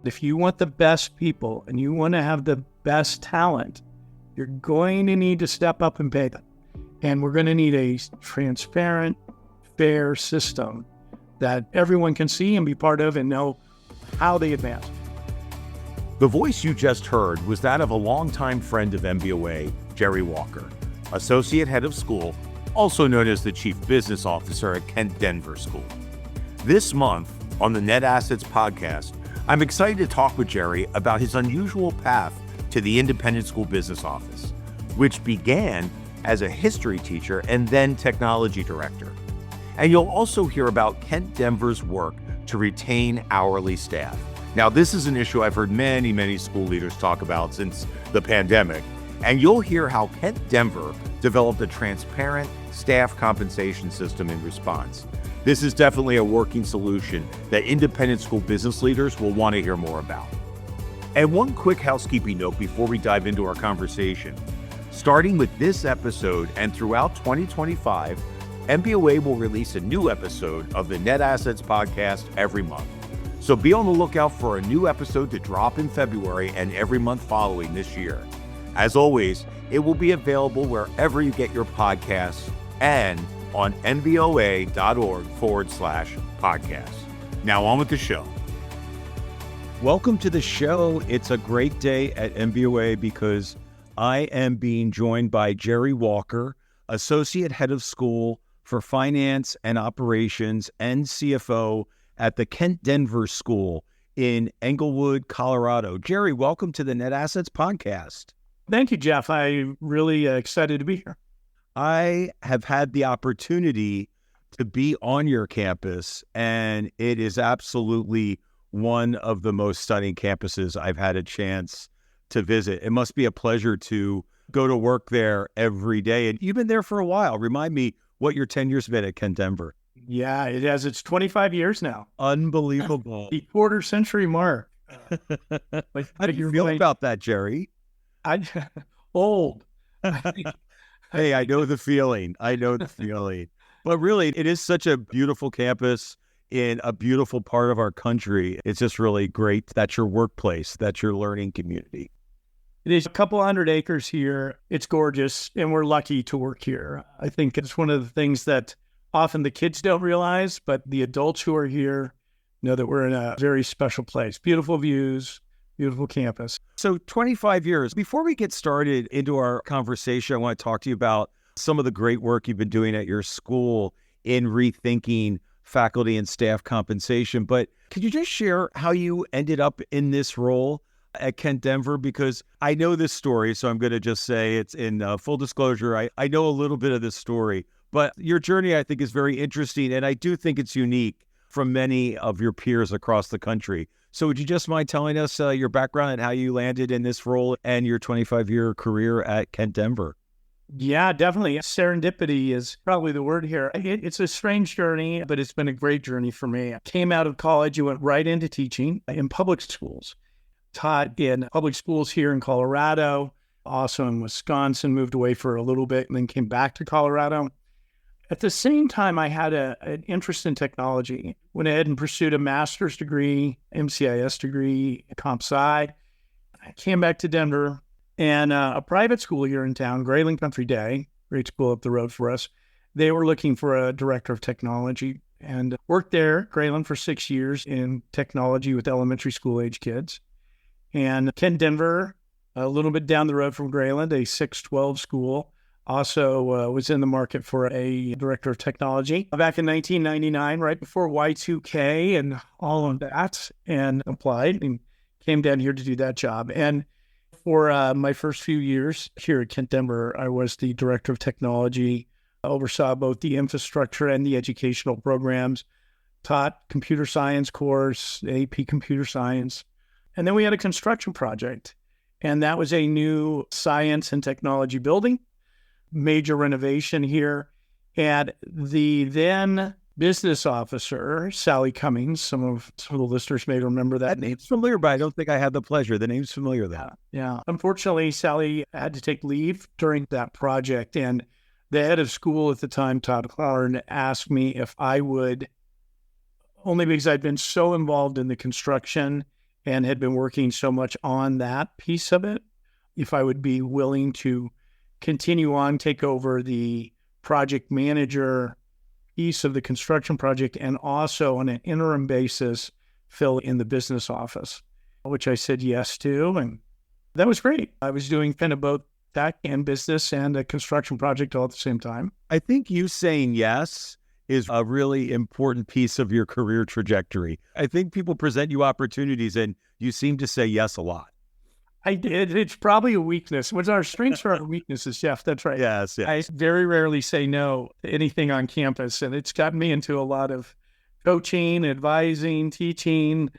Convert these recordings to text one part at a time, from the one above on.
If you want the best people and you want to have the best talent, you're going to need to step up and pay them. And we're going to need a transparent, fair system that everyone can see and be part of and know how they advance. The voice you just heard was that of a longtime friend of NBOA, Jerry Walker, Associate Head of School, also known as the Chief Business Officer at Kent Denver School. This month on the Net Assets podcast, I'm excited to talk with Jerry about his unusual path to the Independent School Business Office, which began as a history teacher and then technology director. And you'll also hear about Kent Denver's work to retain hourly staff. Now, this is an issue I've heard many school leaders talk about since the pandemic, and you'll hear how Kent Denver developed a transparent staff compensation system in response. This is definitely a working solution that independent school business leaders will want to hear more about. And one quick housekeeping note before we dive into our conversation. Starting with this episode and throughout 2025, NBOA will release a new episode of the Net Assets podcast every month. So be on the lookout for a new episode to drop in February and every month following this year. As always, it will be available wherever you get your podcasts and on nboa.org/podcast. Now on with the show. Welcome to the show. It's a great day at NBOA because I am being joined by Jerry Walker, Associate Head of School for Finance and Operations and CFO at the Kent Denver School in Englewood, Colorado. Jerry, welcome to the Net Assets podcast. Thank you, Jeff. I'm really excited to be here. I have had the opportunity to be on your campus, and it is absolutely one of the most stunning campuses I've had a chance to visit. It must be a pleasure to go to work there every day. And you've been there for a while. Remind me what your tenure's been at Kent Denver. Yeah, it has. It's 25 years now. Unbelievable. The quarter century mark. How do you feel about that, Jerry? Old. Hey, I know the feeling. But really, it is such a beautiful campus in a beautiful part of our country. It's just really great. That's your workplace. That's your learning community. It is a couple hundred acres here. It's gorgeous, and we're lucky to work here. I think it's one of the things that often the kids don't realize, but the adults who are here know that we're in a very special place. Beautiful views, beautiful campus. So 25 years. Before we get started into our conversation, I want to talk to you about some of the great work you've been doing at your school in rethinking faculty and staff compensation. But could you just share how you ended up in this role at Kent Denver? Because I know this story, so I'm going to just say it's in full disclosure. I know a little bit of this story, but your journey, I think, is very interesting, and I do think it's unique from many of your peers across the country. So would you just mind telling us your background and how you landed in this role and your 25-year career at Kent Denver? Yeah, definitely. Serendipity is probably the word here. It's a strange journey, but it's been a great journey for me. I came out of college and went right into teaching in public schools. Taught in public schools here in Colorado, also in Wisconsin, moved away for a little bit and then came back to Colorado. At the same time, I had an interest in technology. Went ahead and pursued a master's degree, MCIS degree, comp sci. I came back to Denver, and a private school here in town, Grayling Country Day, great school up the road for us, they were looking for a director of technology and worked there at Grayling for 6 years in technology with elementary school age kids. And Kent Denver, a little bit down the road from Grayling, a 612 school, also was in the market for a director of technology back in 1999, right before Y2K and all of that, and applied and came down here to do that job. And for my first few years here at Kent Denver, I was the director of technology, oversaw both the infrastructure and the educational programs, taught computer science course, AP computer science. And then we had a construction project, and that was a new science and technology building, major renovation here. And the then business officer, Sally Cummings, some of the listeners may remember that. That name's familiar, but I don't think I had the pleasure. The name's familiar, though. Yeah. Unfortunately, Sally had to take leave during that project, and the head of school at the time, Todd Clown, asked me if I would, only because I'd been so involved in the construction and had been working so much on that piece of it, if I would be willing to continue on, take over the project manager piece of the construction project, and also on an interim basis, fill in the business office, which I said yes to. And that was great. I was doing kind of both tech and business and a construction project all at the same time. I think you saying yes is a really important piece of your career trajectory. I think people present you opportunities and you seem to say yes a lot. I did. It's probably a weakness. What's our strengths are our weaknesses, Jeff. That's right. Yes. I very rarely say no to anything on campus, and it's gotten me into a lot of coaching, advising, teaching,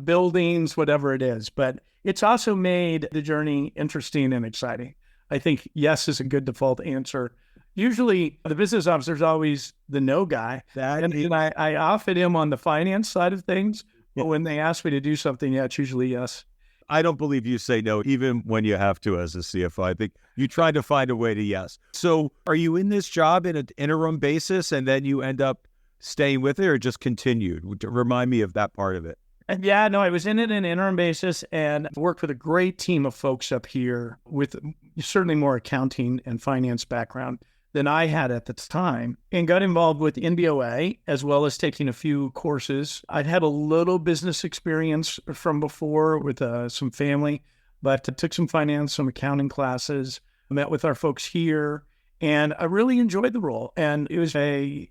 buildings, whatever it is. But it's also made the journey interesting and exciting. I think yes is a good default answer. Usually the business officer is always the no guy. And I offered him on the finance side of things, but when they ask me to do something, yeah, it's usually yes. I don't believe you say no, even when you have to as a CFO. I think you try to find a way to yes. So are you in this job in an interim basis and then you end up staying with it, or just continued? Remind me of that part of it. And yeah, no, I was in it in an interim basis and worked with a great team of folks up here with certainly more accounting and finance background than I had at the time, and got involved with NBOA as well as taking a few courses. I'd had a little business experience from before with some family, but I took some finance, some accounting classes, met with our folks here, and I really enjoyed the role. And it was a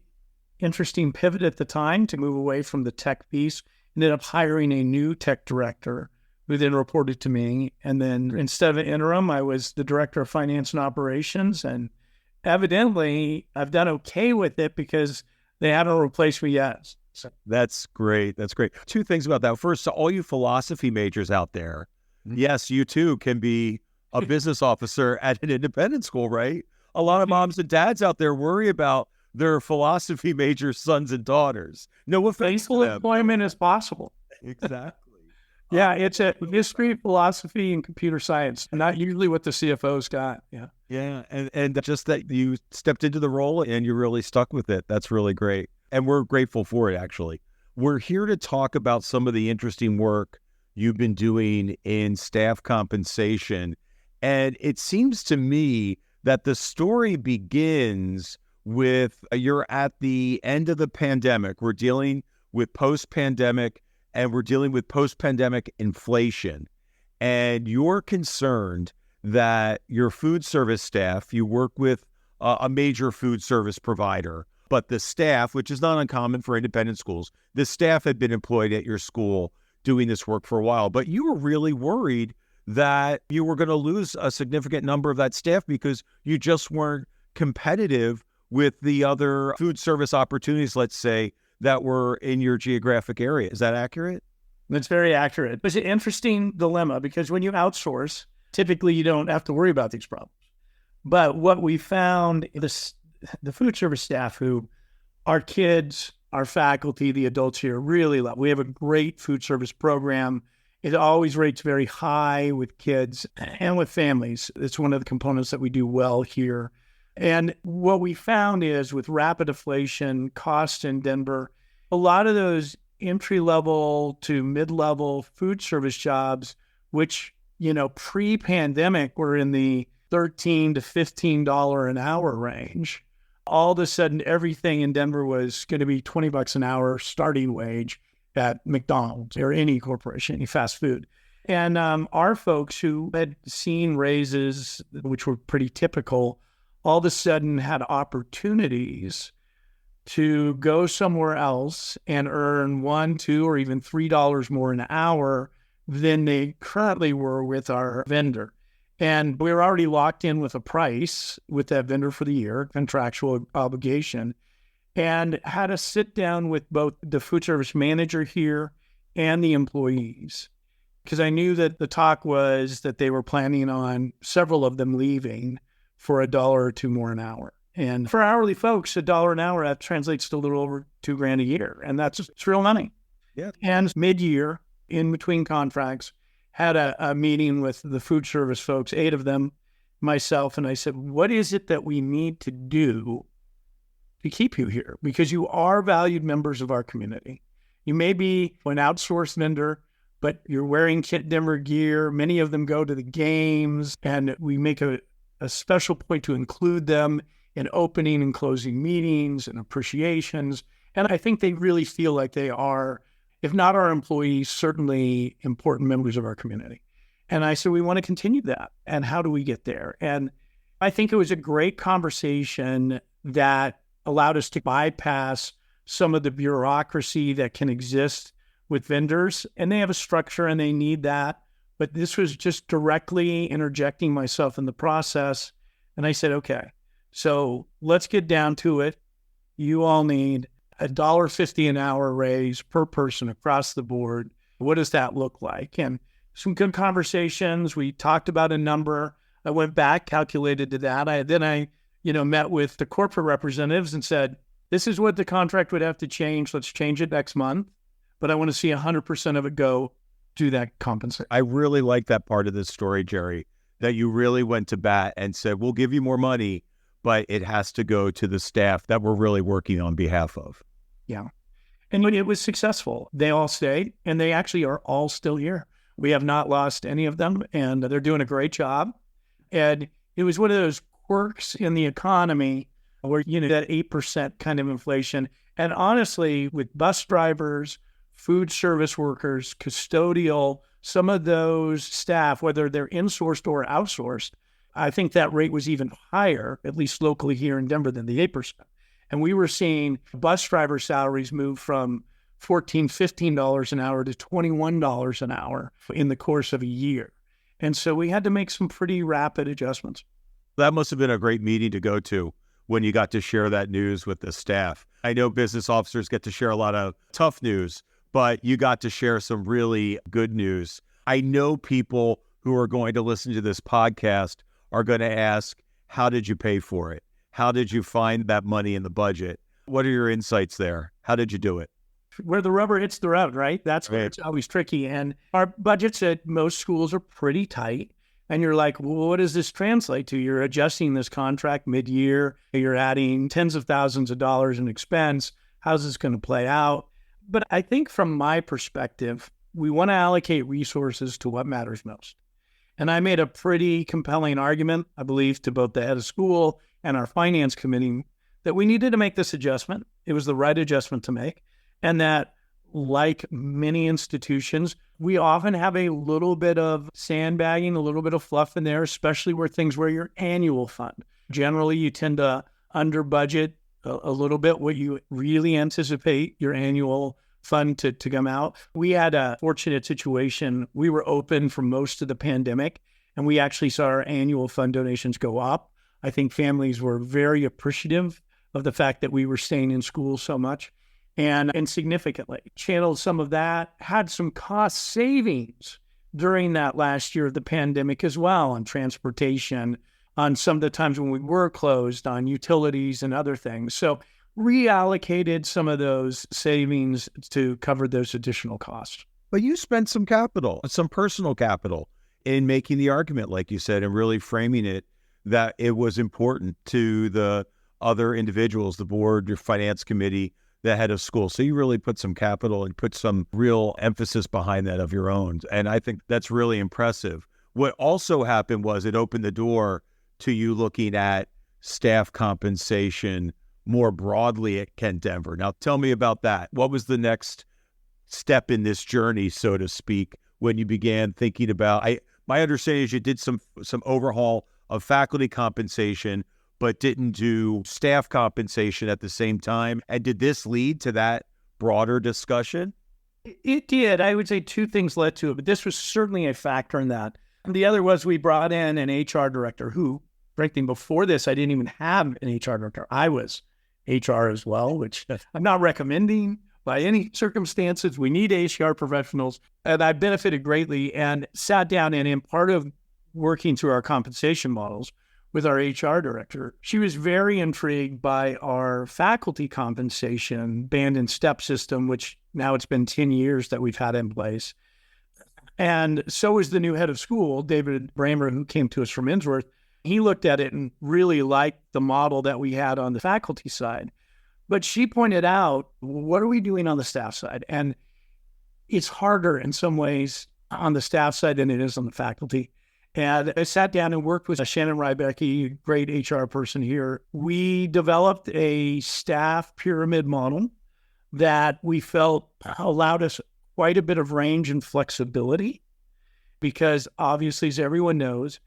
interesting pivot at the time to move away from the tech piece. Ended up hiring a new tech director who then reported to me. And then instead of an interim, I was the director of finance and operations. And evidently, I've done okay with it because they haven't replaced me yet. So. That's great. That's great. Two things about that. First, to all you philosophy majors out there, yes, you too can be a business officer at an independent school, right? A lot of moms and dads out there worry about their philosophy major sons and daughters. No offense to them. Employment is possible. Exactly. Yeah, it's a history, philosophy, and computer science. Not usually what the CFO's got. Yeah. Yeah. And just that you stepped into the role and you really stuck with it. That's really great. And we're grateful for it, actually. We're here to talk about some of the interesting work you've been doing in staff compensation. And it seems to me that the story begins with you're at the end of the pandemic. We're dealing with post-pandemic, and we're dealing with post-pandemic inflation. And you're concerned that your food service staff, you work with a major food service provider, but the staff, which is not uncommon for independent schools, the staff had been employed at your school doing this work for a while, but you were really worried that you were going to lose a significant number of that staff because you just weren't competitive with the other food service opportunities, let's say, that were in your geographic area. Is that accurate? That's very accurate. It's an interesting dilemma because when you outsource, typically you don't have to worry about these problems. But what we found, the food service staff who our kids, our faculty, the adults here really love. We have a great food service program. It always rates very high with kids and with families. It's one of the components that we do well here. And what we found is with rapid inflation, costs in Denver, a lot of those entry-level to mid-level food service jobs, which, pre-pandemic were in the $13 to $15 an hour range. All of a sudden, everything in Denver was going to be $20 an hour starting wage at McDonald's or any corporation, any fast food. And our folks who had seen raises, which were pretty typical, all of a sudden had opportunities to go somewhere else and earn $1, $2, or even $3 more an hour than they currently were with our vendor. And we were already locked in with a price with that vendor for the year, contractual obligation, and had to sit down with both the food service manager here and the employees. Because I knew that the talk was that they were planning on several of them leaving for $1 or $2 more an hour. And for hourly folks, $1 an hour, that translates to a little over $2,000 a year. And it's real money. Yeah. And mid-year, in between contracts, had a meeting with the food service folks, 8 of them, myself, and I said, what is it that we need to do to keep you here? Because you are valued members of our community. You may be an outsourced vendor, but you're wearing Kent Denver gear. Many of them go to the games, and we make a special point to include them in opening and closing meetings and appreciations. And I think they really feel like they are, if not our employees, certainly important members of our community. And I said, we want to continue that. And how do we get there? And I think it was a great conversation that allowed us to bypass some of the bureaucracy that can exist with vendors. And they have a structure and they need that. But this was just directly interjecting myself in the process. And I said, okay, so let's get down to it. You all need $1.50 an hour raise per person across the board. What does that look like? And some good conversations. We talked about a number. I went back, calculated to that. I met with the corporate representatives and said, this is what the contract would have to change. Let's change it next month. But I want to see 100% of it go to that compensation. I really like that part of this story, Jerry, that you really went to bat and said, we'll give you more money, but it has to go to the staff that we're really working on behalf of. Yeah. And it was successful. They all stayed, and they actually are all still here. We have not lost any of them, and they're doing a great job. And it was one of those quirks in the economy where, that 8% kind of inflation. And honestly, with bus drivers, food service workers, custodial, some of those staff, whether they're insourced or outsourced, I think that rate was even higher, at least locally here in Denver, than the 8%. And we were seeing bus driver salaries move from $14, $15 an hour to $21 an hour in the course of a year. And so we had to make some pretty rapid adjustments. That must have been a great meeting to go to when you got to share that news with the staff. I know business officers get to share a lot of tough news, but you got to share some really good news. I know people who are going to listen to this podcast are going to ask, how did you pay for it? How did you find that money in the budget? What are your insights there? How did you do it? Where the rubber hits the road, right? That's where it's always tricky. And our budgets at most schools are pretty tight. And you're like, well, what does this translate to? You're adjusting this contract mid-year. You're adding tens of thousands of dollars in expense. How's this going to play out? But I think from my perspective, we want to allocate resources to what matters most. And I made a pretty compelling argument, I believe, to both the head of school and our finance committee that we needed to make this adjustment. It was the right adjustment to make. And that, like many institutions, we often have a little bit of sandbagging, a little bit of fluff in there, especially where your annual fund. Generally, you tend to under budget a little bit what you really anticipate your annual fund to come out. We had a fortunate situation. We were open for most of the pandemic, and we actually saw our annual fund donations go up. I think families were very appreciative of the fact that we were staying in school so much. And significantly channeled some of that, had some cost savings during that last year of the pandemic as well on transportation, on some of the times when we were closed, on utilities and other things. So reallocated some of those savings to cover those additional costs. But you spent some capital, some personal capital in making the argument, like you said, and really framing it that it was important to the other individuals, the board, your finance committee, the head of school. So you really put some capital and put some real emphasis behind that of your own. And I think that's really impressive. What also happened was it opened the door to you looking at staff compensation more broadly at Kent Denver. Now, tell me about that. What was the next step in this journey, so to speak, when you began thinking about, my understanding is you did some overhaul of faculty compensation, but didn't do staff compensation at the same time. And did this lead to that broader discussion? It did. I would say two things led to it, but this was certainly a factor in that. And the other was we brought in an HR director who, frankly, before this, I didn't even have an HR director. I was HR as well, which I'm not recommending by any circumstances. We need HR professionals. And I benefited greatly and sat down, and in part of working through our compensation models with our HR director, she was very intrigued by our faculty compensation band and step system, which now it's been 10 years that we've had in place. And so is the new head of school, David Bramer, who came to us from Innsworth. He looked at it and really liked the model that we had on the faculty side. But she pointed out, what are we doing on the staff side? And it's harder in some ways on the staff side than it is on the faculty. And I sat down and worked with Shannon Rybecki, great HR person here. We developed a staff pyramid model that we felt allowed us quite a bit of range and flexibility because obviously, as everyone knows,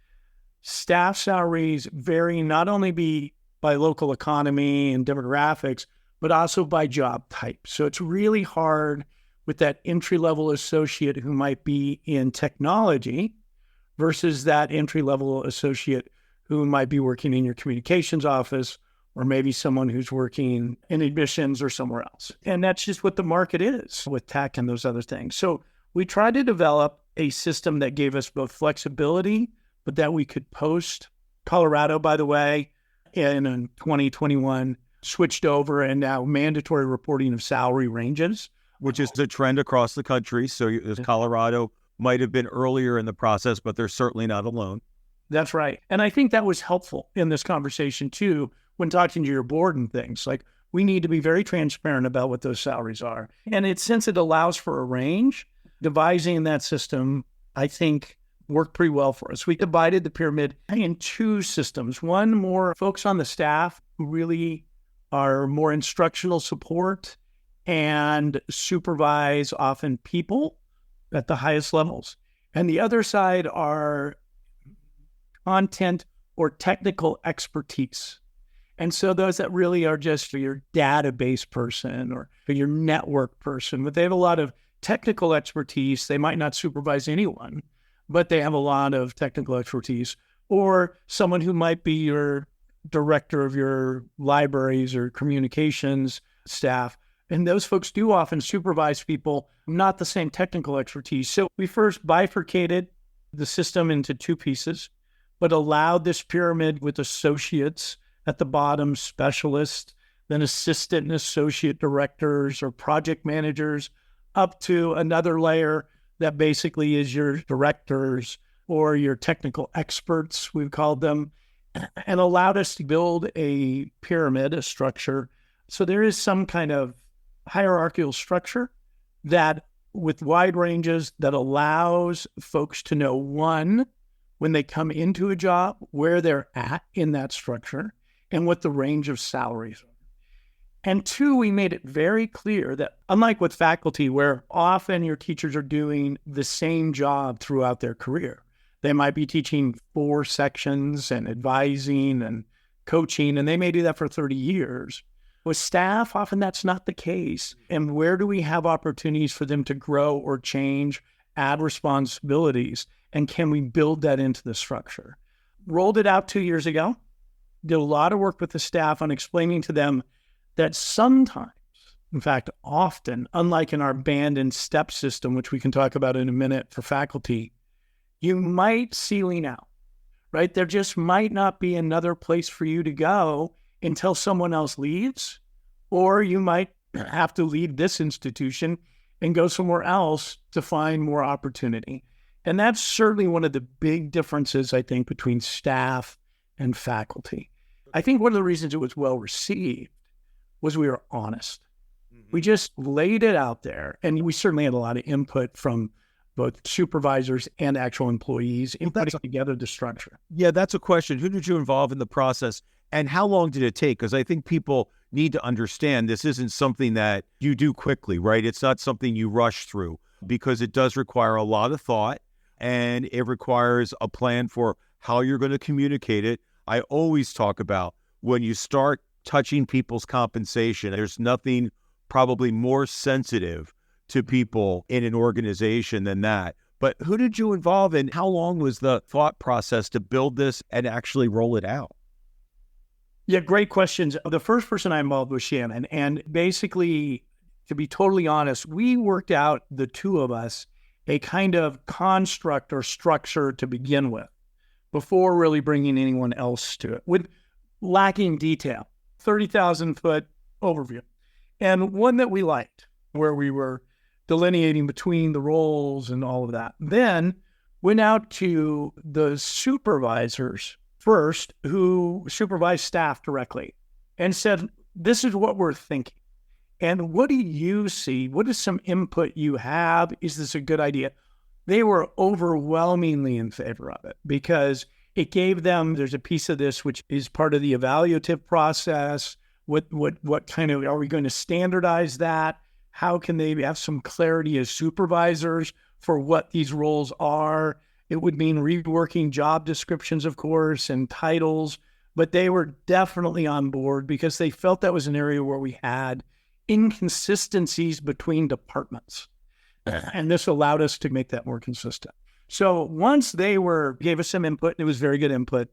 staff salaries vary not only by local economy and demographics, but also by job type. So it's really hard with that entry-level associate who might be in technology versus that entry-level associate who might be working in your communications office or maybe someone who's working in admissions or somewhere else. And that's just what the market is with tech and those other things. So we tried to develop a system that gave us both flexibility, but that we could post. Colorado, by the way, in 2021, switched over and now mandatory reporting of salary ranges. Which is the trend across the country. So Colorado might have been earlier in the process, but they're certainly not alone. That's right. And I think that was helpful in this conversation too, when talking to your board and things. Like, we need to be very transparent about what those salaries are. And since it allows for a range, devising that system, I think, worked pretty well for us. We divided the pyramid in two systems. One more folks on the staff who really are more instructional support and supervise often people at the highest levels. And the other side are content or technical expertise. And so those that really are just your database person or your network person, but they have a lot of technical expertise. They might not supervise anyone, but they have a lot of technical expertise. Or someone who might be your director of your libraries or communications staff. And those folks do often supervise people, not the same technical expertise. So we first bifurcated the system into two pieces, but allowed this pyramid with associates at the bottom, specialists, then assistant and associate directors or project managers, up to another layer that basically is your directors or your technical experts, we've called them, and allowed us to build a pyramid, a structure. So there is some kind of hierarchical structure that with wide ranges that allows folks to know, one, when they come into a job, where they're at in that structure and what the range of salaries are. And two, we made it very clear that unlike with faculty, where often your teachers are doing the same job throughout their career, they might be teaching 4 sections and advising and coaching, and they may do that for 30 years. With staff, often that's not the case. And where do we have opportunities for them to grow or change, add responsibilities? And can we build that into the structure? Rolled it out 2 years ago. Did a lot of work with the staff on explaining to them that sometimes, in fact, often, unlike in our band and step system, which we can talk about in a minute for faculty, you might ceiling out, right? There just might not be another place for you to go until someone else leaves, or you might have to leave this institution and go somewhere else to find more opportunity. And that's certainly one of the big differences, I think, between staff and faculty. I think one of the reasons it was well received was we were honest. We just laid it out there, and we certainly had a lot of input from both supervisors and actual employees in putting together the structure. Yeah, that's a question. Who did you involve in the process, and how long did it take? Because I think people need to understand this isn't something that you do quickly, right? It's not something you rush through, because it does require a lot of thought, and it requires a plan for how you're going to communicate it. I always talk about when you start touching people's compensation, there's nothing probably more sensitive to people in an organization than that. But who did you involve in? How long was the thought process to build this and actually roll it out? Yeah, great questions. The first person I involved was Shannon. And basically, to be totally honest, we worked out, the two of us, a kind of construct or structure to begin with before really bringing anyone else to it, with lacking detail, 30,000 foot overview. And one that we liked, where we were delineating between the roles and all of that. Then went out to the supervisors first, who supervise staff directly, and said, this is what we're thinking. And what do you see? What is some input you have? Is this a good idea? They were overwhelmingly in favor of it because it gave them, there's a piece of this which is part of the evaluative process. What kind of, are we going to standardize that? How can they have some clarity as supervisors for what these roles are? It would mean reworking job descriptions, of course, and titles, but they were definitely on board because they felt that was an area where we had inconsistencies between departments. And this allowed us to make that more consistent. So once they gave us some input, and it was very good input,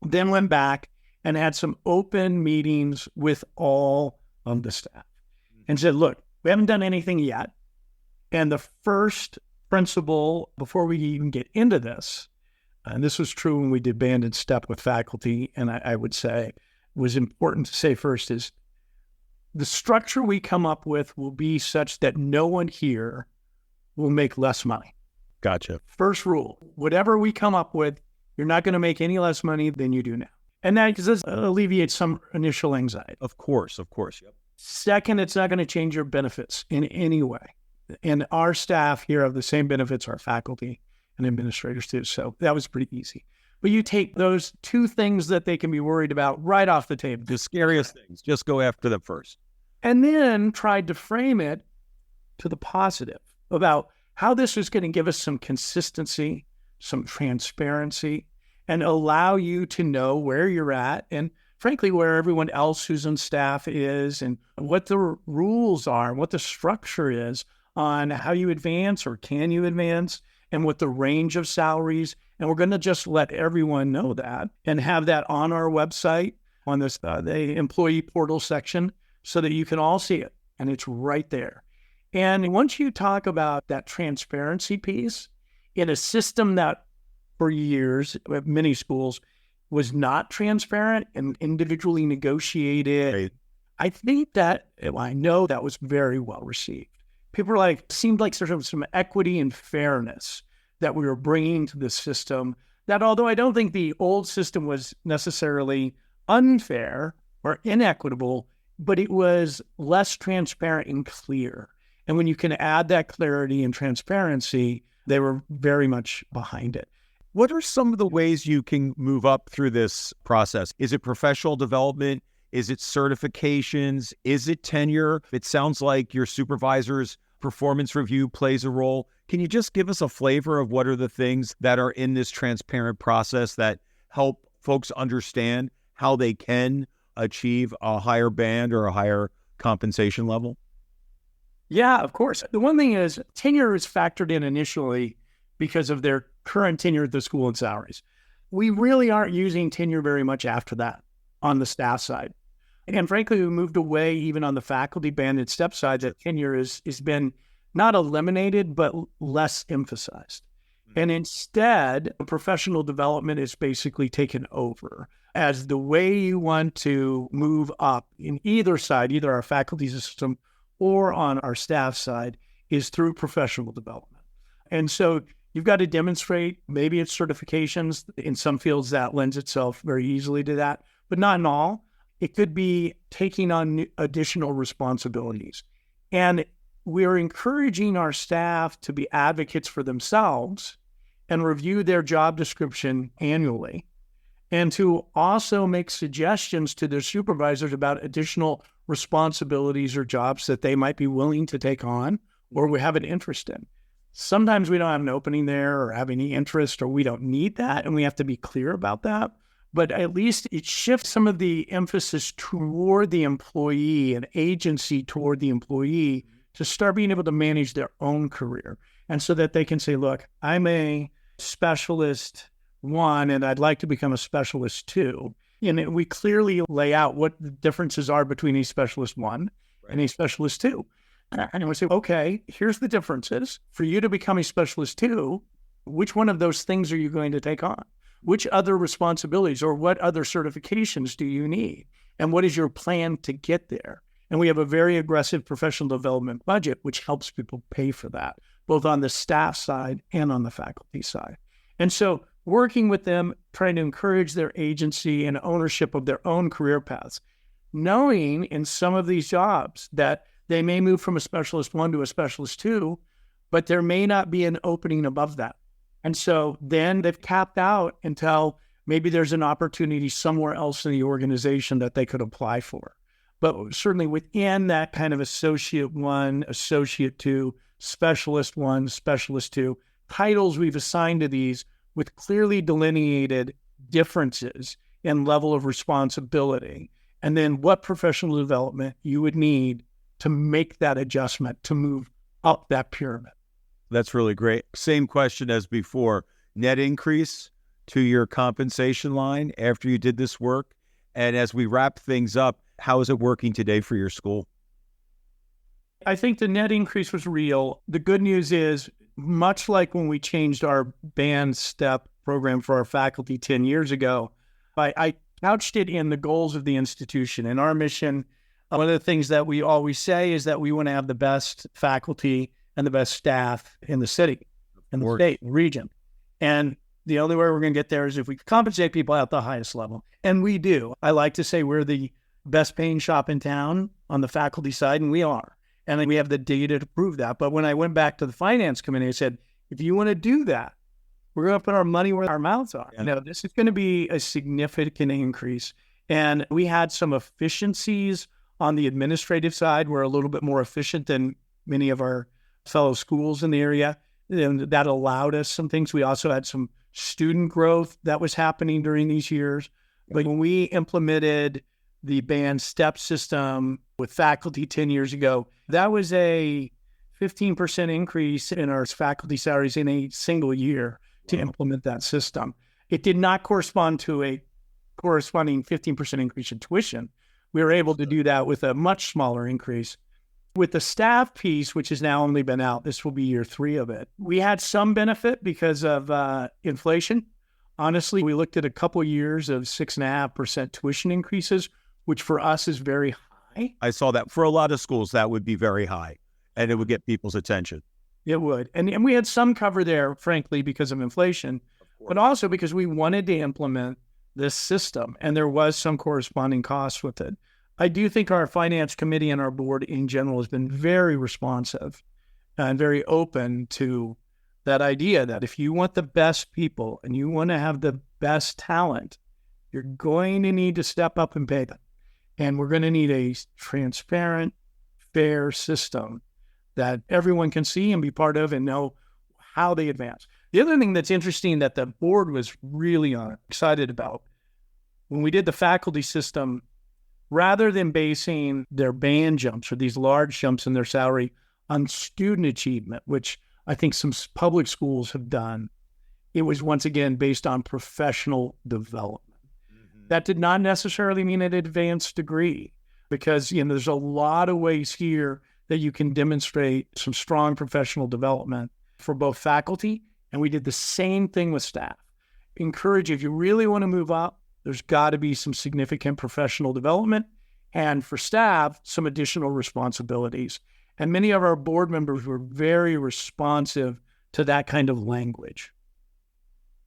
then went back and had some open meetings with all of the staff and said, look, we haven't done anything yet. And the first principle before we even get into this, and this was true when we did band and step with faculty, and I would say was important to say first is the structure we come up with will be such that no one here will make less money. Gotcha. First rule, whatever we come up with, you're not going to make any less money than you do now. And that does alleviate some initial anxiety. Of course. Yep. Second, it's not going to change your benefits in any way. And our staff here have the same benefits our faculty and administrators do. So that was pretty easy. But you take those two things that they can be worried about right off the table. The scariest things, just go after them first. And then tried to frame it to the positive about how this is going to give us some consistency, some transparency, and allow you to know where you're at and frankly, where everyone else who's on staff is and what the rules are, what the structure is on how you advance or can you advance and what the range of salaries. And we're going to just let everyone know that and have that on our website on this, the employee portal section so that you can all see it. And it's right there. And once you talk about that transparency piece in a system that for years, at many schools, was not transparent and individually negotiated, Right. I think that, well, I know that was very well received. People were like, seemed like sort of some equity and fairness that we were bringing to the system that although I don't think the old system was necessarily unfair or inequitable, but it was less transparent and clear. And when you can add that clarity and transparency, they were very much behind it. What are some of the ways you can move up through this process? Is it professional development? Is it certifications? Is it tenure? It sounds like your supervisor's performance review plays a role. Can you just give us a flavor of what are the things that are in this transparent process that help folks understand how they can achieve a higher band or a higher compensation level? Yeah, of course. The one thing is tenure is factored in initially because of their current tenure at the school and salaries. We really aren't using tenure very much after that on the staff side. And frankly, we moved away even on the faculty band and step side that tenure has been not eliminated, but less emphasized. And instead, professional development is basically taken over as the way you want to move up in either side, either our faculty system or on our staff side, is through professional development. And so you've got to demonstrate, maybe it's certifications. In some fields, that lends itself very easily to that, but not in all. It could be taking on additional responsibilities. And we're encouraging our staff to be advocates for themselves and review their job description annually, and to also make suggestions to their supervisors about additional responsibilities or jobs that they might be willing to take on or we have an interest in. Sometimes we don't have an opening there or have any interest or we don't need that, and we have to be clear about that. But at least it shifts some of the emphasis toward the employee and agency toward the employee to start being able to manage their own career. And so that they can say, look, I'm a specialist 1 and I'd like to become a specialist 2. And we clearly lay out what the differences are between a specialist 1 and a specialist 2. And we say, okay, here's the differences. For you to become a specialist 2, which one of those things are you going to take on? Which other responsibilities or what other certifications do you need? And what is your plan to get there? And we have a very aggressive professional development budget, which helps people pay for that, both on the staff side and on the faculty side. And so working with them, trying to encourage their agency and ownership of their own career paths. knowing in some of these jobs that they may move from a specialist 1 to a specialist 2, but there may not be an opening above that. And so then they've capped out until maybe there's an opportunity somewhere else in the organization that they could apply for. But certainly within that kind of associate 1, associate 2, specialist 1, specialist 2, titles we've assigned to these with clearly delineated differences in level of responsibility, and then what professional development you would need to make that adjustment to move up that pyramid. That's really great. Same question as before. Net increase to your compensation line after you did this work? And as we wrap things up, how is it working today for your school? I think the net increase was real. The good news is, much like when we changed our band step program for our faculty 10 years ago, I couched it in the goals of the institution. And our mission, one of the things that we always say is that we want to have the best faculty and the best staff in the city, in the state, region. And the only way we're going to get there is if we compensate people at the highest level. And we do. I like to say we're the best paying shop in town on the faculty side, and we are. And then we have the data to prove that. But when I went back to the finance committee, I said, if you want to do that, we're going to put our money where our mouths are. Yeah. You know, this is going to be a significant increase. And we had some efficiencies on the administrative side. We're a little bit more efficient than many of our fellow schools in the area. And that allowed us some things. We also had some student growth that was happening during these years. But when we implemented the band step system with faculty 10 years ago, that was a 15% increase in our faculty salaries in a single year to implement that system. It did not correspond to a corresponding 15% increase in tuition. We were able to do that with a much smaller increase. With the staff piece, which has now only been out, this will be year 3 of it. We had some benefit because of inflation. Honestly, we looked at a couple years of 6.5% tuition increases, which for us is very high. I saw that for a lot of schools, that would be very high, and it would get people's attention. It would. And we had some cover there, frankly, because of inflation, but also because we wanted to implement this system, and there was some corresponding costs with it. I do think our finance committee and our board in general has been very responsive and very open to that idea that if you want the best people and you want to have the best talent, you're going to need to step up and pay them. And we're going to need a transparent, fair system that everyone can see and be part of and know how they advance. The other thing that's interesting that the board was really excited about, when we did the faculty system, rather than basing their band jumps or these large jumps in their salary on student achievement, which I think some public schools have done, it was once again based on professional development. That did not necessarily mean an advanced degree, because there's a lot of ways here that you can demonstrate some strong professional development for both faculty, and we did the same thing with staff. Encourage, if you really want to move up, there's got to be some significant professional development, and for staff, some additional responsibilities. And many of our board members were very responsive to that kind of language.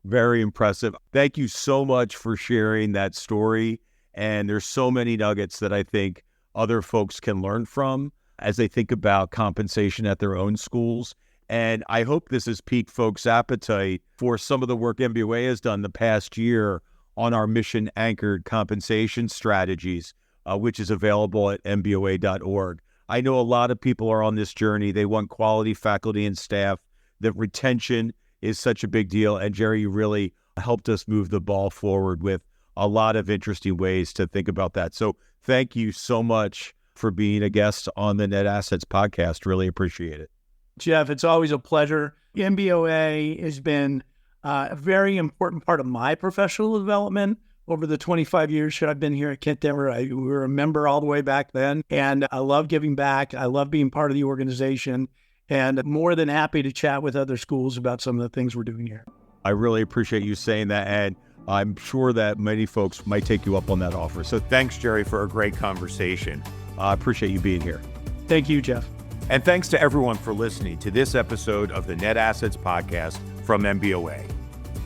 Very impressive. Thank you so much for sharing that story. And there's so many nuggets that I think other folks can learn from as they think about compensation at their own schools. And I hope this has piqued folks' appetite for some of the work NBOA has done the past year on our mission-anchored compensation strategies, which is available at NBOA.org. I know a lot of people are on this journey. They want quality faculty and staff. That retention is such a big deal. And Jerry, you really helped us move the ball forward with a lot of interesting ways to think about that. So thank you so much for being a guest on the Net Assets podcast. Really appreciate it. Jeff, it's always a pleasure. NBOA has been a very important part of my professional development over the 25 years that I've been here at Kent Denver. We were a member all the way back then, and I love giving back. I love being part of the organization, and more than happy to chat with other schools about some of the things we're doing here. I really appreciate you saying that, and I'm sure that many folks might take you up on that offer. So Thanks, Jerry, for a great conversation. I appreciate you being here. Thank you, Jeff. And thanks to everyone for listening to this episode of the Net Assets Podcast from NBOA.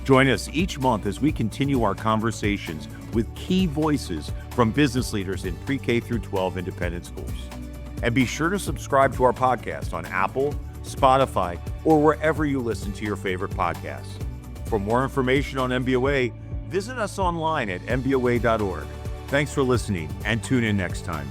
Join us each month as we continue our conversations with key voices from business leaders in pre-K through 12 independent schools. And be sure to subscribe to our podcast on Apple, Spotify, or wherever you listen to your favorite podcasts. For more information on NBOA, visit us online at nboa.org. Thanks for listening, and tune in next time.